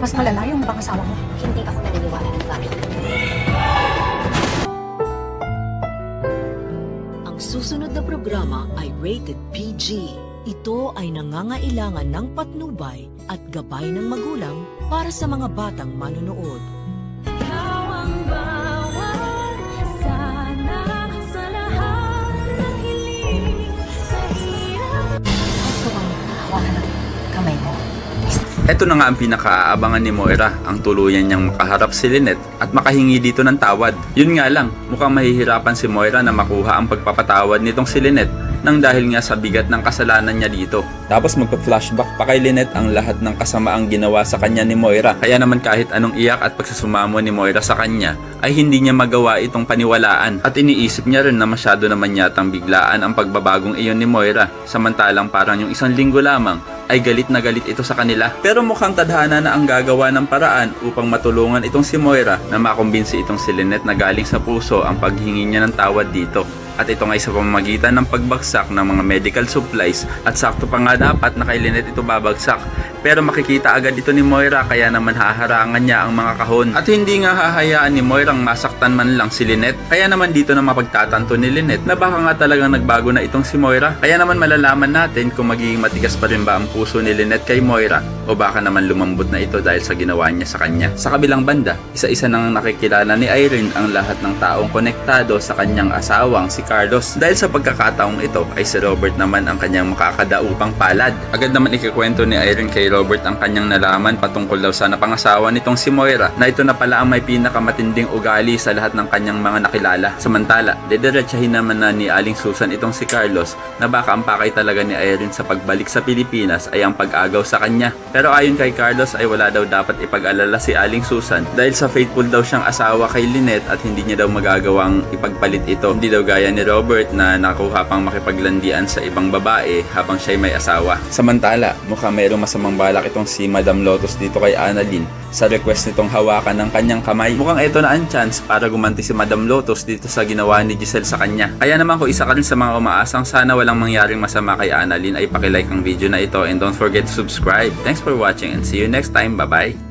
Mas malala yung ibang asawa mo. Hindi ako naniniwala ng bagay. Ang susunod na programa ay rated PG. Ito ay nangangailangan ng patnubay at gabay ng magulang para sa mga batang manonood. Gusto bang hawakan ng kamay mo? Ito na nga ang pinakaabangan ni Moira, ang tuluyan niyang makaharap si Lynette at makahingi dito ng tawad. Yun nga lang, mukhang mahihirapan si Moira na makuha ang pagpapatawad nitong si Lynette nang dahil nga sa bigat ng kasalanan niya dito. Tapos magpa-flashback pa kay Lynette ang lahat ng kasamaang ginawa sa kanya ni Moira. Kaya naman kahit anong iyak at pagsusumamo ni Moira sa kanya, ay hindi niya magawa itong paniwalaan. At iniisip niya rin na masyado naman yatang biglaan ang pagbabagong iyon ni Moira. Samantalang parang yung isang linggo lamang, ay galit na galit ito sa kanila. Pero mukhang tadhana na ang gagawa ng paraan upang matulungan itong si Moira na makumbinsi itong si Lynette na galing sa puso ang paghingi niya ng tawad dito. At ito nga sa pamamagitan ng pagbagsak ng mga medical supplies at sakto pa nga dapat na kay Lynette ito babagsak. Pero makikita agad ito ni Moira kaya naman haharangan niya ang mga kahon. At hindi nga hahayaan ni Moira ang masaktan man lang si Lynette. Kaya naman dito na mapagtatanto ni Lynette na baka nga talagang nagbago na itong si Moira. Kaya naman malalaman natin kung magiging matigas pa rin ba ang puso ni Lynette kay Moira o baka naman lumambot na ito dahil sa ginawa niya sa kanya. Sa kabilang banda, isa-isa nang nakikilala ni Irene ang lahat ng taong konektado sa kanyang asawang si Carlos. Dahil sa pagkakataong ito ay si Robert naman ang kanyang makakadaupang palad. Agad naman ikikwento ni Irene kay Robert ang kanyang nalaman patungkol daw sa napangasawa nitong si Moira na ito na pala ang may pinakamatinding ugali sa lahat ng kanyang mga nakilala. Samantala, didiretsahin naman na ni Aling Susan itong si Carlos na baka ang pakay talaga ni Irene sa pagbalik sa Pilipinas ay ang pag-agaw sa kanya. Pero ayon kay Carlos ay wala daw dapat ipag-alala si Aling Susan dahil sa faithful daw siyang asawa kay Lynette at hindi niya daw magagawang ipagpalit ito. Hindi daw gaya ni Robert na nakuha pang makipaglandian sa ibang babae habang siya'y may asawa. Samantala, mukhang mayroong masamang balak itong si Madam Lotus dito kay Annalyn sa request nitong hawakan ng kanyang kamay. Mukhang ito na ang chance para gumanti si Madam Lotus dito sa ginawa ni Giselle sa kanya. Kaya naman kung isa ka rin sa mga umaasang sana walang mangyaring masama kay Annalyn ay pakilike ang video na ito and don't forget to subscribe. Thanks for watching and see you next time. Bye-bye!